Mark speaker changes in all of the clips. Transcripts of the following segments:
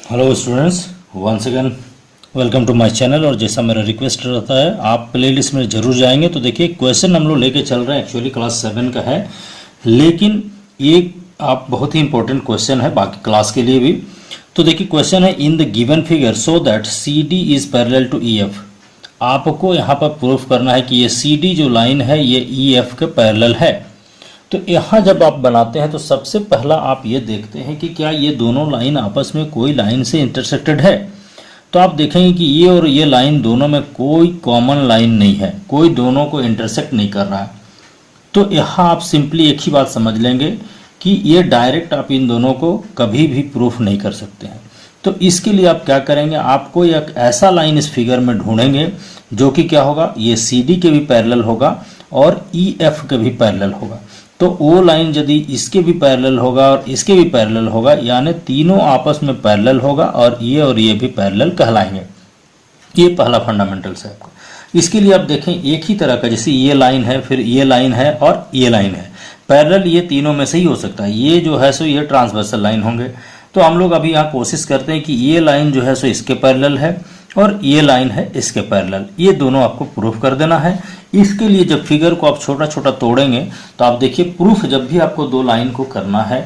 Speaker 1: Hello students, once again welcome to my channel. और जैसा मेरा रिक्वेस्ट रहता है, आप प्लेलिस्ट में जरूर जाएंगे। तो देखिए, क्वेश्चन हम लोग लेके चल रहे हैं, एक्चुअली क्लास 7 का है, लेकिन ये आप बहुत ही इंपॉर्टेंट क्वेश्चन है बाकी क्लास के लिए भी। तो देखिए, क्वेश्चन है in the given figure so that C D is parallel to E F. आपको यहाँ पर प्रूफ करना है कि ये सी डी जो लाइन है ये ई एफ के पैरेलल है। तो यहाँ जब आप बनाते हैं तो सबसे पहला आप ये देखते हैं कि क्या ये दोनों लाइन आपस में कोई लाइन से इंटरसेक्टेड है। तो आप देखेंगे कि ये और ये लाइन दोनों में कोई कॉमन लाइन नहीं है, कोई दोनों को इंटरसेक्ट नहीं कर रहा है। तो यहाँ आप सिंपली एक ही बात समझ लेंगे कि ये डायरेक्ट आप इन दोनों को कभी भी प्रूफ नहीं कर सकते हैं। तो इसके लिए आप क्या करेंगे, आपको एक ऐसा लाइन इस फिगर में ढूंढेंगे जो कि क्या होगा, ये सी डी के भी पैरेलल होगा और ई एफ के भी पैरेलल होगा। तो वो लाइन यदि इसके भी पैरेलल होगा और इसके भी पैरेलल होगा, यानी तीनों आपस में पैरेलल होगा और ये भी पैरेलल कहलाएंगे। ये पहला फंडामेंटल्स है आपका। इसके लिए आप देखें एक ही तरह का, जैसे ये लाइन है, फिर ये लाइन है और ये लाइन है, पैरेलल ये तीनों में से ही हो सकता है। ये जो है सो ये ट्रांसवर्सल लाइन होंगे। तो हम लोग अभी यहाँ कोशिश करते हैं कि ये लाइन जो है सो इसके पैरेलल है और ये लाइन है इसके पैरेलल। ये दोनों आपको प्रूफ कर देना है। इसके लिए जब फिगर को आप छोटा छोटा तोड़ेंगे तो आप देखिए, प्रूफ जब भी आपको दो लाइन को करना है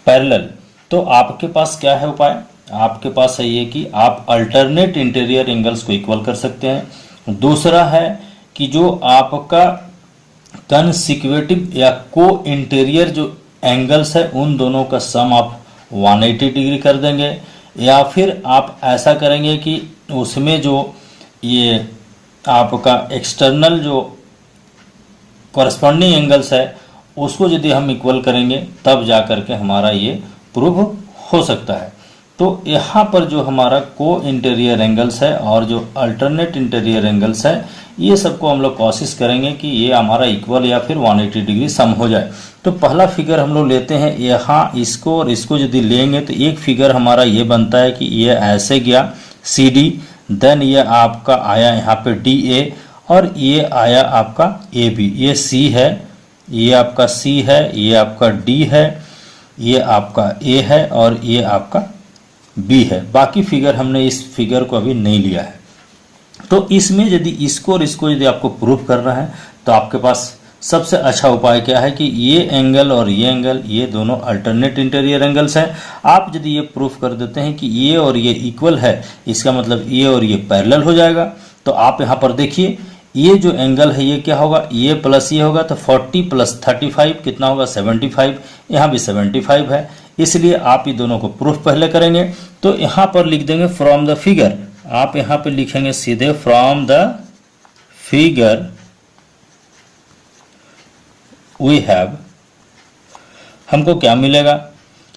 Speaker 1: पैरेलल, तो आपके पास क्या है उपाय, आपके पास है ये कि आप अल्टरनेट इंटीरियर एंगल्स को इक्वल कर सकते हैं। दूसरा है कि जो आपका कंसिक्यूटिव या को इंटीरियर जो एंगल्स है उन दोनों का सम आप 180 डिग्री कर देंगे, या फिर आप ऐसा करेंगे कि उसमें जो ये आपका एक्सटर्नल जो कॉरस्पॉन्डिंग एंगल्स है उसको यदि हम इक्वल करेंगे तब जा करके हमारा ये प्रूफ हो सकता है। तो यहाँ पर जो हमारा को इंटीरियर एंगल्स है और जो अल्टरनेट इंटीरियर एंगल्स है, ये सबको हम लोग कोशिश करेंगे कि ये हमारा इक्वल या फिर 180 डिग्री सम हो जाए। तो पहला फिगर हम लोग लेते हैं, यहाँ इसको और इसको यदि लेंगे तो एक फिगर हमारा ये बनता है कि ये ऐसे गया सी डी, देन ये आपका आया यहाँ पे डी ए और ये आया आपका ए बी। ये सी है, ये आपका सी है, ये आपका डी है, ये आपका ए है और ये आपका बी है। बाकी फिगर हमने इस फिगर को अभी नहीं लिया है। तो इसमें यदि इसको और इसको यदि आपको प्रूफ करना है तो आपके पास सबसे अच्छा उपाय क्या है कि ये एंगल और ये एंगल ये दोनों अल्टरनेट इंटीरियर एंगल्स हैं। आप यदि ये प्रूफ कर देते हैं कि ये और ये इक्वल है, इसका मतलब ये और ये पैरेलल हो जाएगा। तो आप यहाँ पर देखिए, ये जो एंगल है ये क्या होगा, ये प्लस ये होगा, तो 40 प्लस 35 कितना होगा 75। यहाँ भी 75 है, इसलिए आप ये दोनों को प्रूफ पहले करेंगे। तो यहाँ पर लिख देंगे फ्रॉम द फिगर, आप यहाँ पे लिखेंगे सीधे from the figure we have. हमको क्या मिलेगा,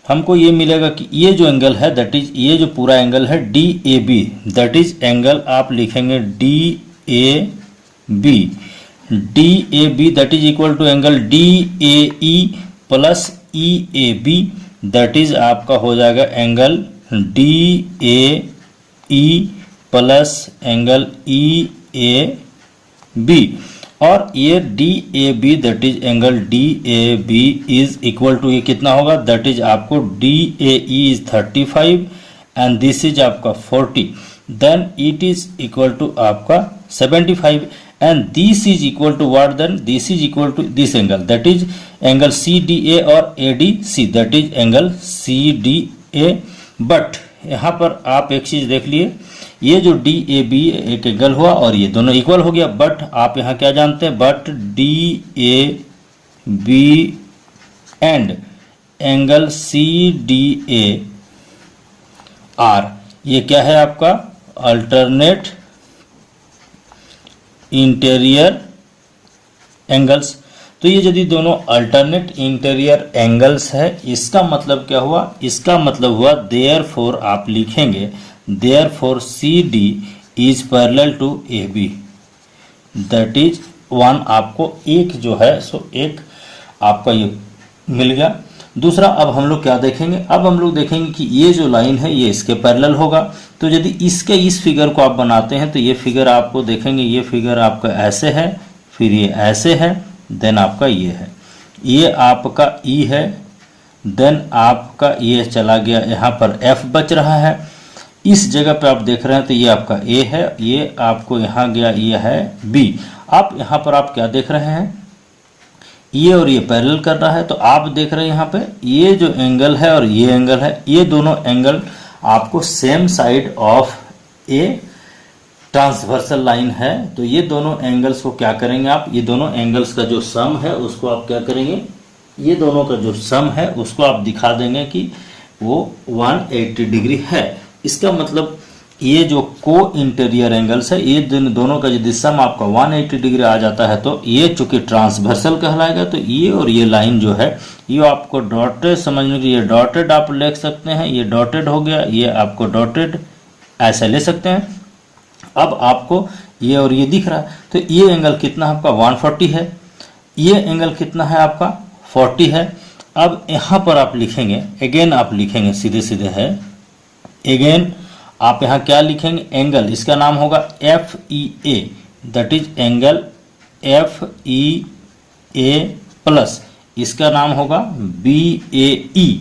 Speaker 1: हमको ये मिलेगा कि ये जो एंगल है दैट इज, ये जो पूरा एंगल है D A B, that is angle आप लिखेंगे D A B. D A B that is equal to angle D A E plus E A B, that is आपका हो जाएगा angle D A E plus angle E A B. और ये D A B that is angle D A B is equal to, ये कितना होगा, that is आपको D A E is 35 and this is आपका 40, then it is equal to आपका 75 and this is equal to what, then this is equal to this angle that is angle C D A और A D C, that is angle C D A. But यहाँ पर आप एक चीज देख लिए, ये जो डी ए बी एक एंगल हुआ और ये दोनों इक्वल हो गया, बट आप यहाँ क्या जानते हैं, but D A B and angle C D A are, ये क्या है आपका अल्टरनेट इंटीरियर एंगल्स। तो ये यदि दोनों अल्टरनेट इंटीरियर एंगल्स है, इसका मतलब क्या हुआ, इसका मतलब हुआ देयरफॉर आप लिखेंगे therefore C D is parallel to A B, that is 1। आपको एक जो है सो एक आपका ये मिल गया। दूसरा अब हम लोग क्या देखेंगे, अब हम लोग देखेंगे कि ये जो लाइन है ये इसके पैरेलल होगा। तो यदि इसके इस फिगर को आप बनाते हैं तो ये फिगर आपको देखेंगे, ये फिगर आपका ऐसे है, फिर ये ऐसे है, देन आपका ये है, ये आपका ई है, देन आपका ये चला गया यहाँ पर एफ बच रहा है। इस जगह पे आप देख रहे हैं तो ये आपका ए है, ये आपको यहाँ गया, ये है बी। आप यहाँ पर आप क्या देख रहे हैं, ये और ये पैरेलल कर रहा है, तो आप देख रहे हैं यहाँ पे ये जो एंगल है और ये एंगल है, ये दोनों एंगल आपको same side of a transversal line है। तो ये दोनों एंगल्स को क्या करेंगे आप, ये दोनों एंगल्स का जो सम है उसको आप क्या करेंगे, ये दोनों का जो सम है उसको आप दिखा देंगे कि वो 180 डिग्री है। इसका मतलब ये जो को इंटीरियर एंगल्स है, ये दोनों का यदि सम आपका 180 डिग्री आ जाता है तो ये चूंकि ट्रांसवर्सल कहलाएगा। तो ये और ये लाइन जो है ये आपको डॉटेड समझने के लिए डॉटेड आप लिख सकते हैं, ये डॉटेड हो गया, ये आपको डॉटेड ऐसे ले सकते हैं। अब आपको ये और ये दिख रहा है, तो ये एंगल कितना आपका 140 है, ये एंगल कितना है आपका 40 है। अब यहाँ पर आप लिखेंगे, अगेन आप लिखेंगे सीधे सीधे है, अगेन आप यहाँ क्या लिखेंगे, एंगल इसका नाम होगा F E A, that is angle F E A plus इसका नाम होगा बी ए ई,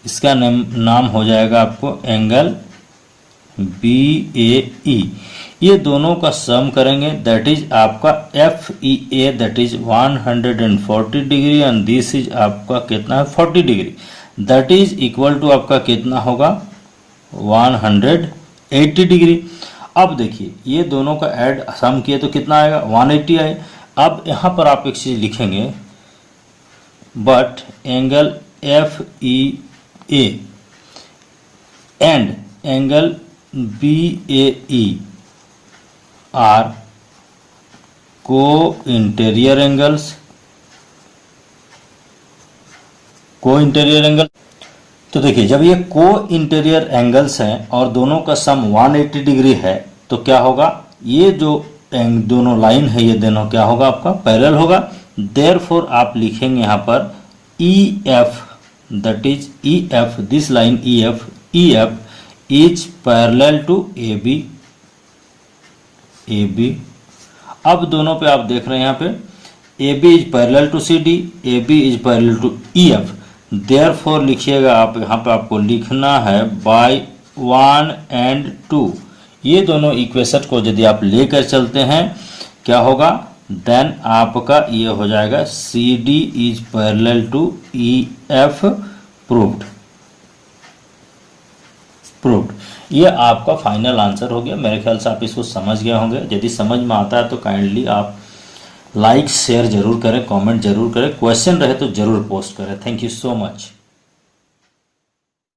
Speaker 1: इसका नाम हो जाएगा आपको एंगल बी ए ई। ये दोनों का सम करेंगे, दैट इज आपका F E A, that is 140 degree and this is आपका कितना है 40 degree, that is equal to आपका कितना होगा 180 डिग्री। अब देखिए ये दोनों का ऐड सम किए तो कितना आएगा 180 आए। अब यहाँ पर आप एक चीज लिखेंगे, but angle F E A and angle B A E are co-interior angles, co-interior angle. तो देखिए जब ये को इंटीरियर एंगल्स हैं और दोनों का सम 180 डिग्री है तो क्या होगा, ये जो दोनों लाइन है ये दोनों क्या होगा आपका पैरेलल होगा। देयरफॉर आप लिखेंगे यहाँ पर E F, that is E F, this line E F is parallel to A B, A B. अब दोनों पे आप देख रहे हैं यहाँ पे A B is parallel to C D, A B is parallel to E F. Therefore लिखिएगा आप यहाँ पे आपको लिखना है बाय 1 and 2। ये दोनों इक्वेशन को यदि आप लेकर चलते हैं क्या होगा, देन आपका ये हो जाएगा C D is parallel to E F, proved. ये आपका फाइनल आंसर हो गया। मेरे ख्याल से आप इसको समझ गए होंगे। यदि समझ में आता है तो काइंडली आप लाइक शेयर जरूर करें, कमेंट जरूर करें, क्वेश्चन रहे तो जरूर पोस्ट करें। Thank you so much.